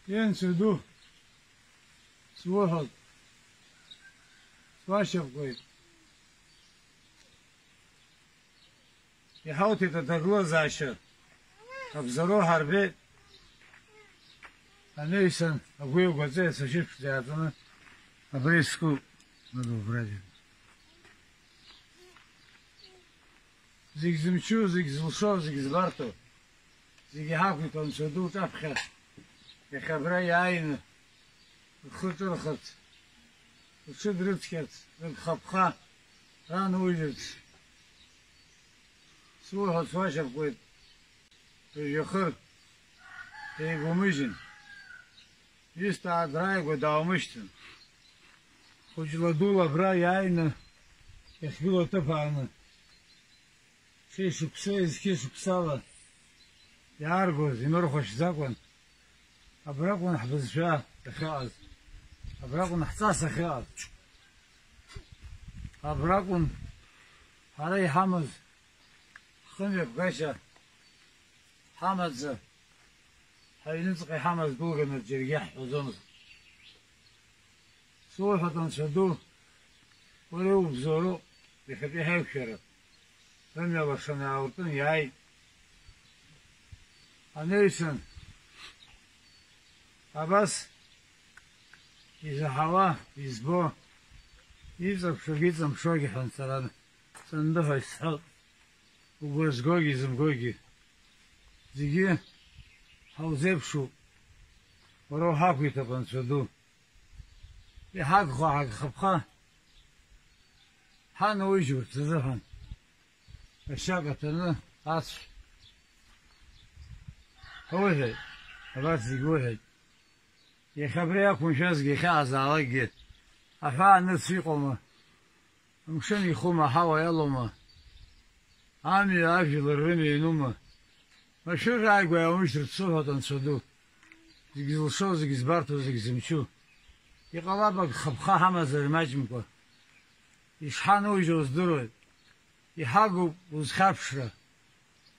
ينسدو سوهد سواشف قوي يحاوتي تتقلو زاشر أبزرو حربي أنيسان أقوي وقزي سشيف زيادنا أبريسكو ندو برادي زيك زمشو زيك زلشو زيك زبارتو زيك حاكي تنسدو تفخه يخبري عين الخط الخط وشد رتكت الخبخة ران وجد سوها سواشف قويت يخر يقوميجن يستعد رايق وداومشتن خجل دولا براي عين يخبيلو تفعنا شي شبسو يزكي شبسالا يعرقوز يمرخوش زاكوان أبراكو نحفظ فيها خيال أبراكو نحتاس خيال أبراكو علي حمد خمي بقاشا حمد زا هاي نتقي حمد بوغا نتجريح وزنز سوحة تنشدو ولو بزورو بخطي هاي بشرة فمي بشنا عورتن ياي أنيسن أبس إذا هوا يزبو يزب شوقيتم شوقي حنسران سندفع يسحل وقوز قوقي زمقوقي زيجي هاوزيب شو ورو حاكوي تبان سدو يحاق خو حاق خبخا حان ويجو تزفن الشاقة تلنا عصف هو هي أبات زيقو هي يخبري أكون شازقي خاز عليك أفعل نتسيقهما مشان يخوما حوا يلوما عامي أفجل الرمي نوما مشو رايقو يا مشتر تصوفة تنسدو زيق زلشو زيق زبارتو زيق زمشو يقلبك خبخا حمز المجمكو يشحانو يجوز دروي يحاقو وزخابشرة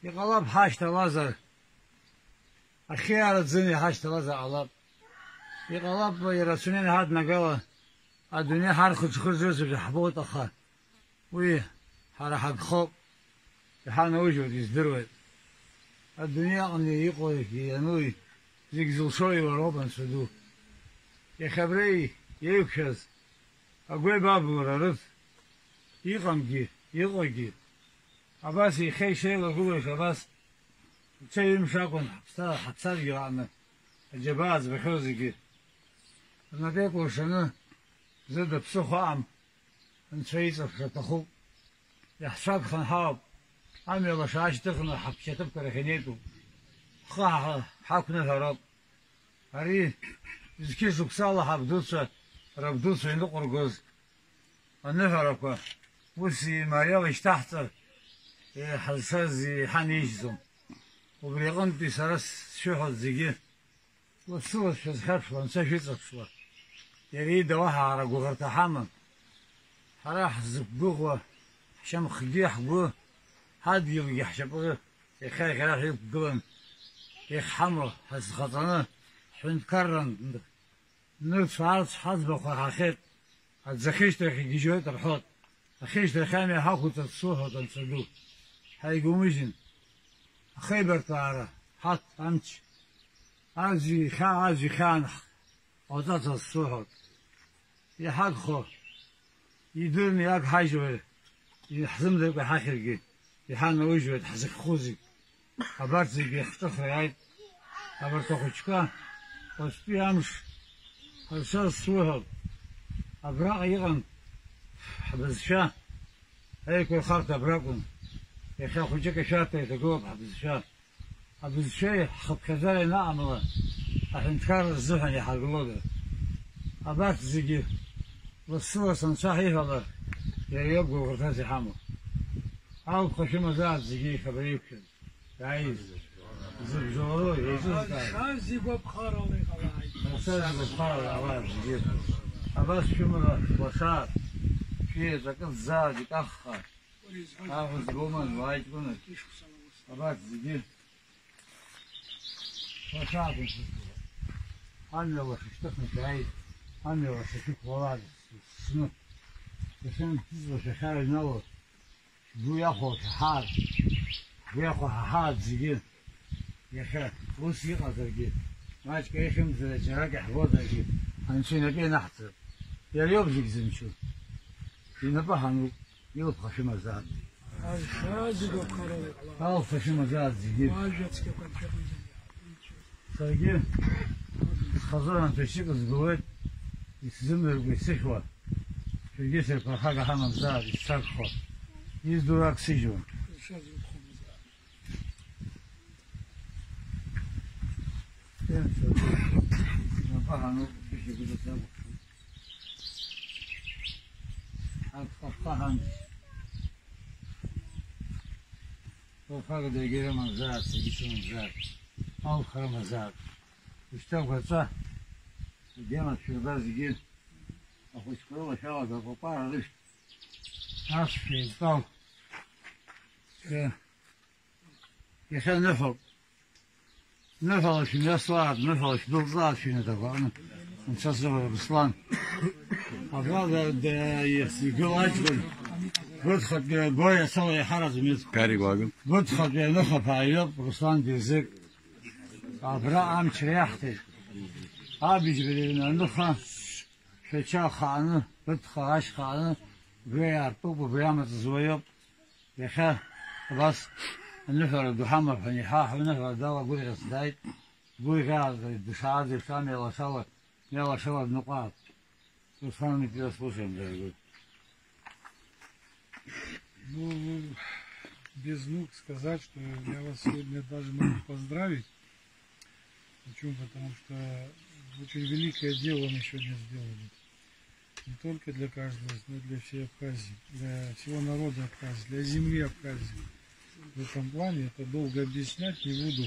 يقلب حاشتا وزر أخيرا تزني حاشتا وزر علاب يقلب يرسونين هاد نقلا الدنيا حار خرجوز بحبوط أخا وي حار حق خوب يحانا وجود يزدروي الدنيا أني يقوي ينوي زيك زلشوي وروبان سدو يخبري يوكشز أقوي بابو رارف يقمجي يقوي أباس يخي شيء لقويش أباس شيء مشاكون حبسال يرانا الجباز بخوزي أنا ديكو شنو زد بسوخ عام نشيس بشتخو يحشاك خنحاب عم يلا شاش تخنا حبشتب كرخنيتو خا حاكنا هرب هري زكيسو بسالة حبدوسة ربدوسة يندق رجوز النفرقة وسي مريال اشتحت حسازي حنيجزم وبريغنتي سرس شوحة زيجي والصوت شز خرف ونسافيت أكسوا يريد واحد على جوغرت حمام حراح زبوغ حشام خديح بو هاد يلقي حشبوغ يخاي خلاص يبقون يخمر حس خطنا حين كرن نوت فعلت حزب وخاخيت الزخيش ترخي جيجوت الحوت الخيش ترخامي حاكو تتصوها تنسدو هاي قوميجن خيبر تعرى حط أمتش عزي خان عطات الصوحات يحق خو يدرني ياك حاجة يحزم ذلك حاخرقي يحان وجهه يتحزق خوزي أبارت زي بيختخر عيد أبارت أخوشكا وستي أمش هرشال الصوحات أبراق يغن حبز شاه هيكو خارت أبراقون يخي أخوشكا شاتا يتقوب حبز شاه حبز شاه خب كذالي نعمله عشان تكرر الزحن يا حق الله أبارت زيجي والصورة صحيحة الله يبقى غرفاسي حمو أو خشمة زاد زيجي خبريب كده عايز زب زورو يجوز كده شازي ببخار الله يخلعي شازي ببخار الله زيجي أبارت شمرة وشار شيء زكاة زاد يتأخر حافظ قومن وايد قومن أبارت زيجي وشار أنا وشتخنا بعيد أنا وشتخ ولاد سنة عشان وشخار نور بو ياخو حار بو ياخو حار زين يا أخي وثيقة زين ما تكيش مثل جراك حفظ زين هنشينا بين أحسن يا اليوم زيك زمشو ينبهنو يوفق شي مزاد ألف شي مزاد زين سرقين خزرنا تشيك زغوت يسزمر ويسخوا في جسر فرحاق حمام زاد يسخوا يزدوراك سجون نبهنو بشي قد سابق أفقهن وفاق دقيقة من زاد سجيسو من زاد آخر من زاد اشتغل صح ديما شو بازجين أخو شكرا شاوة وقبارة ليش ناس في الطاو يخل نفل شنو يصلاد نفل شنو ضاد شنو تبعنا نتصل بسلان أبغى يقول أجبل بدخل قوية سوي حرز ميز كاري واقم بدخل نخف عيوب رسلان ديزك أبرا أم شريحتي أبي جبرينا نخا شجع خانه بدخل عش خانه بيار طوب بيامة زويب يخا بس النفر الدحمة فني حاح ونفر دوا قوي رصدايت قوي قاعد بشعاد الثاني يلا شوا بنقاط رسلان متى سبوسهم ده يقول Ну, без ног сказать, что я вас сегодня даже могу поздравить. Почему? Потому что очень великое дело мы сегодня сделали. Не только для каждого, но и для всей Абхазии, для всего народа Абхазии, для земли Абхазии. В этом плане это долго объяснять не буду,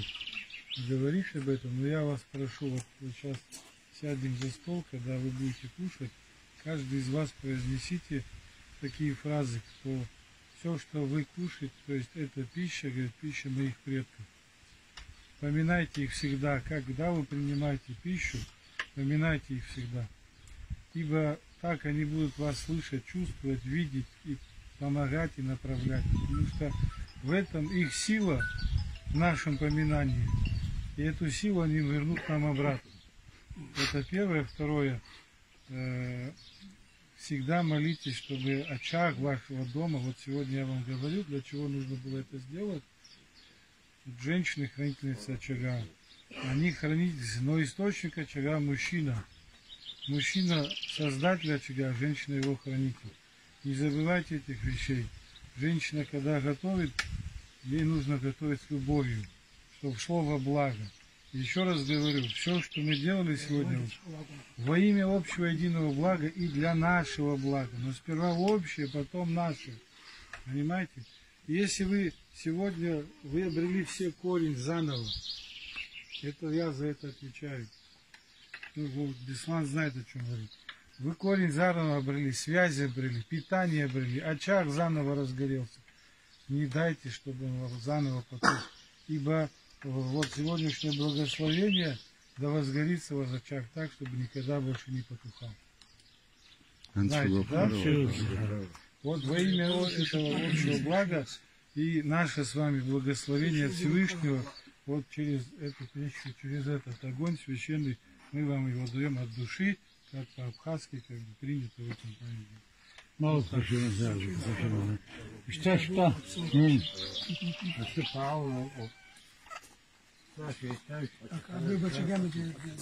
говоришь об этом, но я вас прошу, вот сейчас сядем за стол, когда вы будете кушать, каждый из вас произнесите такие фразы, что все, что вы кушаете, то есть это пища, говорит, пища моих предков. Поминайте их всегда, когда вы принимаете пищу, поминайте их всегда. Ибо так они будут вас слышать, чувствовать, видеть и помогать и направлять. Потому что в этом их сила, в нашем поминании. И эту силу они вернут нам обратно. Это первое. Второе. Всегда молитесь, чтобы очаг вашего дома, вот сегодня я вам говорю, для чего нужно было это сделать. Женщины хранительницы очага, они хранительницы, но источник очага мужчина. Мужчина создатель очага, женщина его хранитель. Не забывайте этих вещей. Женщина, когда готовит, ей нужно готовить с любовью, чтобы шло во благо. Еще раз говорю, все, что мы делали сегодня, во имя общего единого блага и для нашего блага. Но сперва общее, потом наше. Понимаете? Если вы сегодня вы обрели все корень заново, это я за это отвечаю. Ну, Беслан знает, о чем говорит. Вы корень заново обрели, связи обрели, питание обрели, очаг заново разгорелся. Не дайте, чтобы он заново потух. Ибо вот сегодняшнее благословение, да возгорится ваш очаг так, чтобы никогда больше не потухал. Знаете, да? Вот во имя этого общего блага и наше с вами благословение от Всевышнего, вот через эту пищу, через этот огонь священный, мы вам его даем от души, как по-абхазски, как бы принято в этом празднике. Мало спасибо за что?